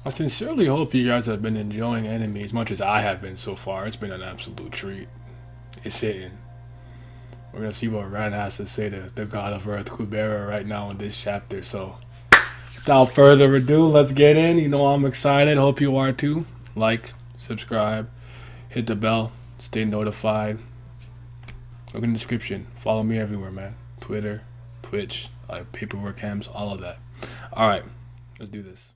I sincerely hope you guys have been enjoying anime as much as I have been so far. It's been an absolute treat. It's hitting. We're gonna see what Ran has to say to the God of Earth, Kubera, right now in this chapter. So, without further ado, let's get in. You know I'm excited. Hope you are too. Like, subscribe, hit the bell, stay notified. Look in the description. Follow me everywhere, man. Twitter, Twitch, paperwork cams, all of that. All right, let's do this.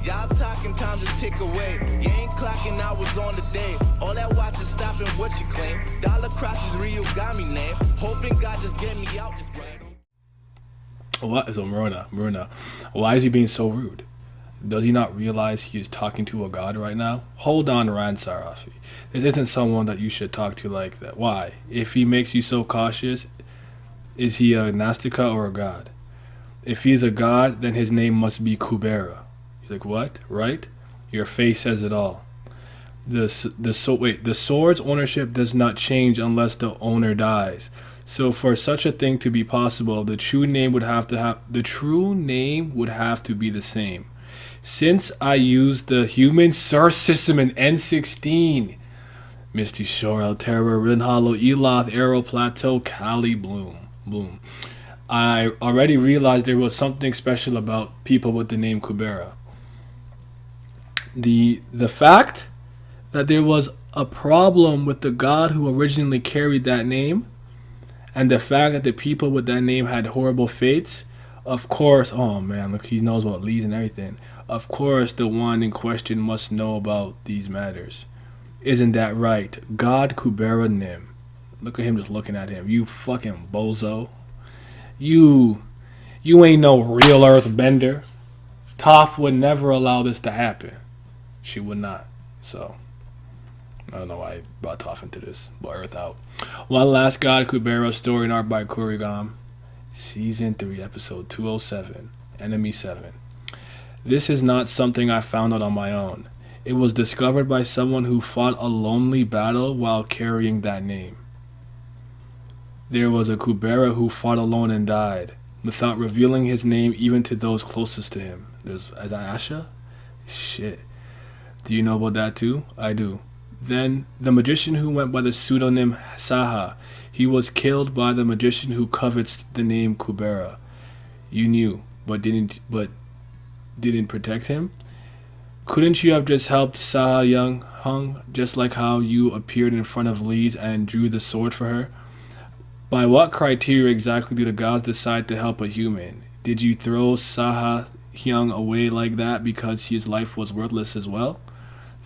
Y'all talking time just tick away. You ain't clocking hours on the day. All that watch is stopping what you claim. Dollar crosses Rio got me name. Hoping God just get me out this way. What? So Maruna, why is he being so rude? Does he not realize he is talking to a god right now? Hold on, Ran Sarafi. This isn't someone that you should talk to like that. Why? If he makes you so cautious, is he a Nastica or a god? If he's a god, then his name must be Kubera. You're like, what? Right? Your face says it all. The sword's ownership does not change unless the owner dies. So for such a thing to be possible, the true name would have to be the same. Since I used the human source system in N16, Misty Shore, Terror, Rinhalo, Eloth, Arrow Plateau, Cali, Bloom. I already realized there was something special about people with the name Kubera. The fact that there was a problem with the god who originally carried that name, and the fact that the people with that name had horrible fates, of course, oh man, look, he knows about leads and everything. Of course, the one in question must know about these matters. Isn't that right? God Kubera Nim. Look at him just looking at him. You fucking bozo. You ain't no real earth bender. Toph would never allow this to happen. She would not. So, I don't know why I brought Toph into this. But Earth out. One last God Kubera story and art by Kurigam. Season 3, episode 207. Enemy 7. This is not something I found out on my own. It was discovered by someone who fought a lonely battle while carrying that name. There was a Kubera who fought alone and died, without revealing his name even to those closest to him. Is that Asha? Shit. Do you know about that too? I do. Then, the magician who went by the pseudonym Saha, he was killed by the magician who covets the name Kubera. You knew, but didn't protect him? Couldn't you have just helped Saha Young Hung, just like how you appeared in front of Lee's and drew the sword for her? By what criteria exactly do the gods decide to help a human? Did you throw Saha Hyung away like that because his life was worthless as well?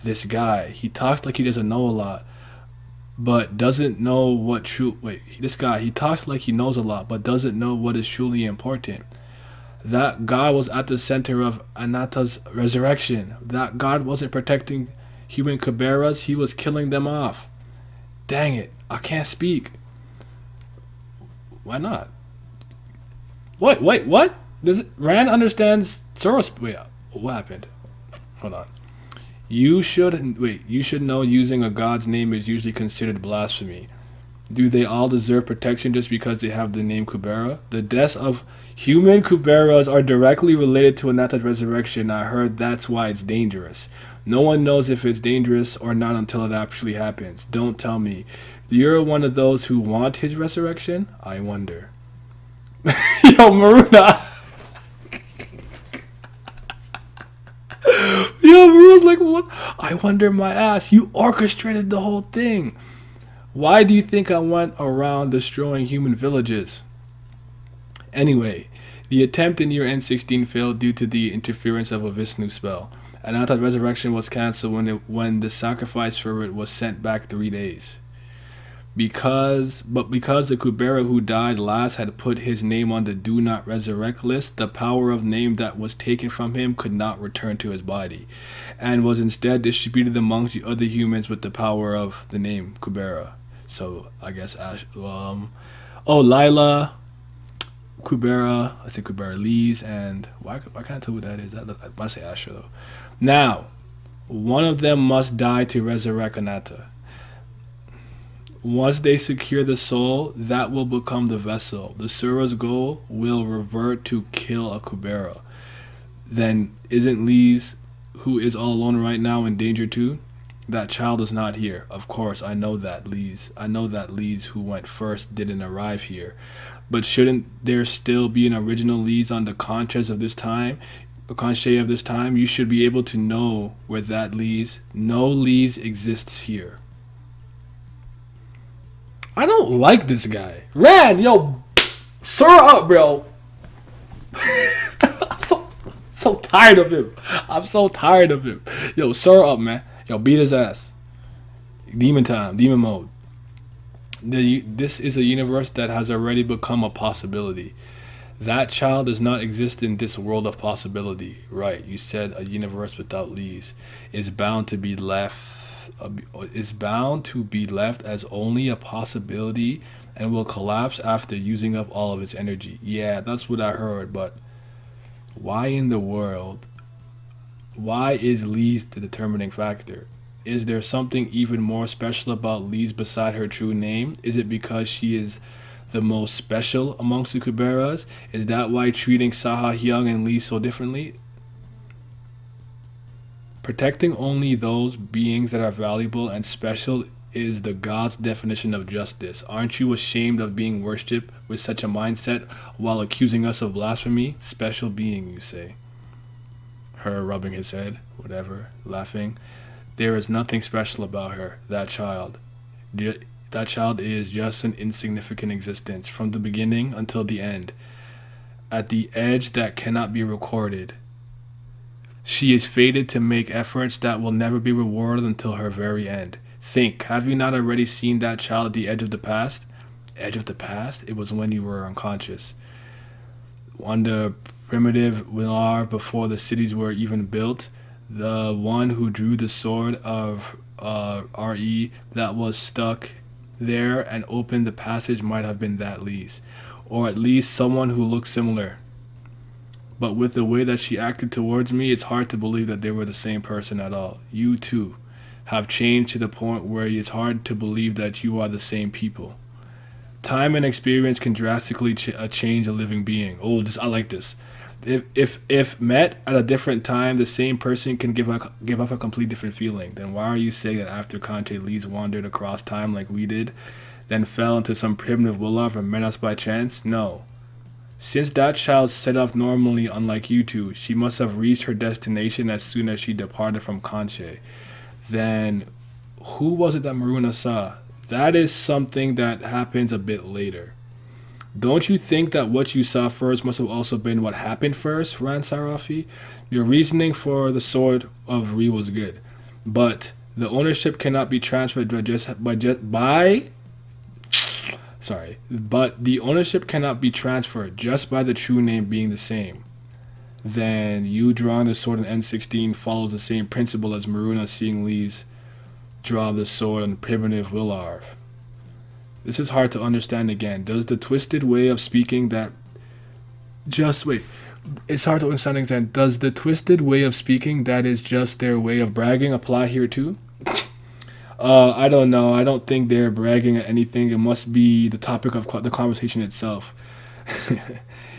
This guy, he talks like he doesn't know a lot, but doesn't know what true. This guy, he talks like he knows a lot, but doesn't know what is truly important. That God was at the center of Anata's resurrection. That God wasn't protecting human Kuberas, he was killing them off. Dang it, I can't speak. Why not? What? Rand understands Soros. Wait, what happened? Hold on. You should know using a god's name is usually considered blasphemy. Do they all deserve protection just because they have the name Kubera? The deaths of human Kuberas are directly related to Anata's resurrection. I heard that's why it's dangerous. No one knows if it's dangerous or not until it actually happens. Don't tell me. You're one of those who want his resurrection? I wonder. Yo, Maruna. Yo, Maruna's like, what? I wonder my ass. You orchestrated the whole thing. Why do you think I went around destroying human villages? Anyway, the attempt in year N16 failed due to the interference of a Vishnu spell. Anata's resurrection was cancelled when the sacrifice for it was sent back 3 days. Because the Kubera who died last had put his name on the do not resurrect list, the power of name that was taken from him could not return to his body, and was instead distributed amongst the other humans with the power of the name Kubera. So I guess Lila, Kubera, I think Kubera Lees, and why can't I tell who that is? I want to say Asher though. Now, one of them must die to resurrect Anata. Once they secure the soul, that will become the vessel. The Sura's goal will revert to kill a Kubera. Then isn't Lee's, who is all alone right now, in danger too? That child is not here. Of course, I know that Lee's. I know that Lee's who went first didn't arrive here. But shouldn't there still be an original Lee's on the conscience of this time? The conscience of this time, you should be able to know where that Lee's. No Lee's exists here. I don't like this guy. Ran, yo, sir up, bro. I'm so tired of him. I'm so tired of him. Yo, sir up, man. Yo, beat his ass. Demon time, demon mode. This is a universe that has already become a possibility. That child does not exist in this world of possibility. Right, you said a universe without Lees is bound to be left as only a possibility and will collapse after using up all of its energy. Yeah, that's what I heard, but why in the world? Why is Lee's the determining factor? Is there something even more special about Lee's beside her true name? Is it because she is the most special amongst the Kuberas? Is that why treating Saha Hyung and Lee so differently? Protecting only those beings that are valuable and special is the God's definition of justice. Aren't you ashamed of being worshipped with such a mindset while accusing us of blasphemy? Special being, you say. Her rubbing his head, whatever, laughing. There is nothing special about her, that child. That child is just an insignificant existence from the beginning until the end, at the edge that cannot be recorded. She is fated to make efforts that will never be rewarded until her very end. Think, have you not already seen that child at the edge of the past? Edge of the past? It was when you were unconscious. On the primitive Willar before the cities were even built, the one who drew the sword of RE that was stuck there and opened the passage might have been that Lee's, or at least someone who looked similar. But with the way that she acted towards me, it's hard to believe that they were the same person at all. You too have changed to the point where it's hard to believe that you are the same people. Time and experience can drastically change a living being. Oh, I like this. If met at a different time, the same person can give up a complete different feeling. Then why are you saying that after Conte Lees wandered across time like we did, then fell into some primitive Wolof and met us by chance? No. Since that child set off normally, unlike you two, she must have reached her destination as soon as she departed from Conche. Then who was it that Maruna saw? That is something that happens a bit later. Don't you think that what you saw first must have also been what happened first, Ran Sarafi? Your reasoning for the sword of Re was good, but the ownership cannot be transferred but the ownership cannot be transferred just by the true name being the same. Then you drawing the sword in N16 follows the same principle as Maruna seeing Lee's draw the sword on primitive Willarv. This is hard to understand again. Does the twisted way of speaking that... It's hard to understand again. Does the twisted way of speaking that is just their way of bragging apply here too? I don't know. I don't think they're bragging at anything. It must be the topic of the conversation itself.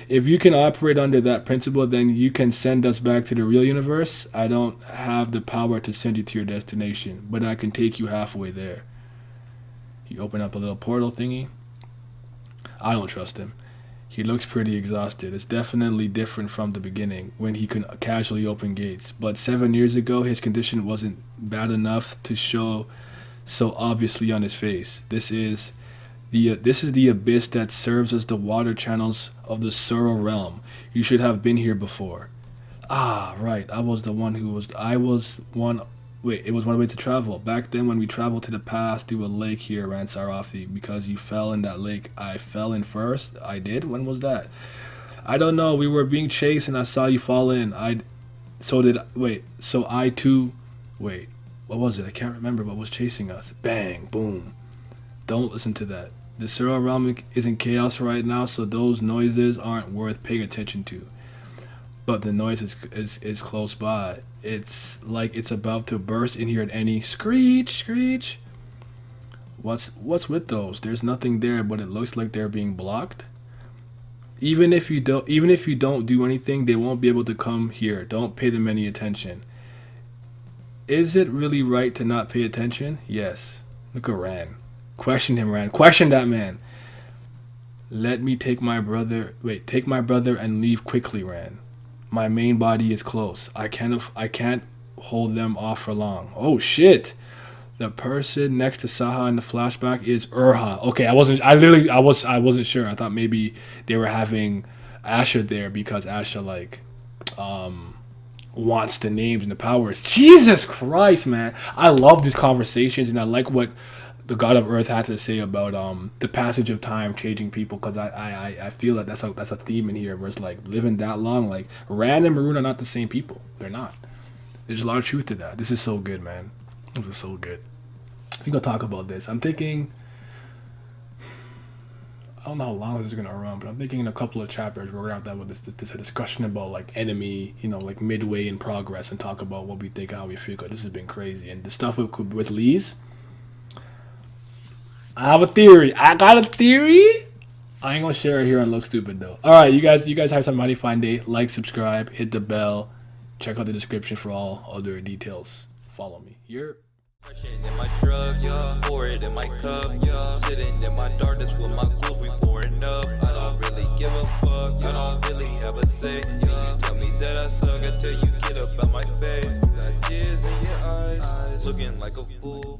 If you can operate under that principle, then you can send us back to the real universe. I don't have the power to send you to your destination, but I can take you halfway there. He opened up a little portal thingy. I don't trust him. He looks pretty exhausted. It's definitely different from the beginning, when he could casually open gates. But 7 years ago, his condition wasn't bad enough to show so obviously on his face. This is the abyss that serves as the water channels of the Sura realm. You should have been here before. Ah, right. It was one way to travel. Back then when we traveled to the past through a lake here, Ran Sarafi, because you fell in that lake. I fell in first? I did? When was that? I don't know. We were being chased and I saw you fall in. What was it? I can't remember what was chasing us. Bang, boom. Don't listen to that. The Sura realm is in chaos right now, so those noises aren't worth paying attention to. But the noise is close by. It's like it's about to burst in here at any screech. What's with those? There's nothing there, but it looks like they're being blocked. Even if you don't do anything, they won't be able to come here. Don't pay them any attention. Is it really right to not pay attention? Yes. Look at Ran. Question him, Ran. Question that man. Let me take my brother. Wait, take my brother and leave quickly, Ran. My main body is close. I can't hold them off for long. Oh shit. The person next to Saha in the flashback is Urha. Okay, I wasn't sure. I thought maybe they were having Asha there because Asha like wants the names and the powers. Jesus Christ, man. I love these conversations, and I like what the God of Earth had to say about the passage of time changing people, because I feel that that's a theme in here where it's like living that long, like Rand and Maroon are not the same people. They're not. There's a lot of truth to that. This is so good, man. This is so good. We gonna talk about this. I'm thinking, I don't know how long this is gonna run, but I'm thinking in a couple of chapters we're gonna have to have this discussion about like enemy, like midway in progress, and talk about what we think, how we feel. Cause this has been crazy, and the stuff with Lee's. I have a theory. I got a theory. I ain't gonna share it here on Look Stupid though. All right, you guys have a mighty fine day. Like, subscribe, hit the bell, check out the description for all other details. Follow me. You're in my drugs, pour it in my cup, sitting in my darkness with my ghouls, we pouring up. I don't really give a fuck, I don't really have a say. You tell me that I suck, I tell you get up out my face. You got tears in your eyes, looking like a fool.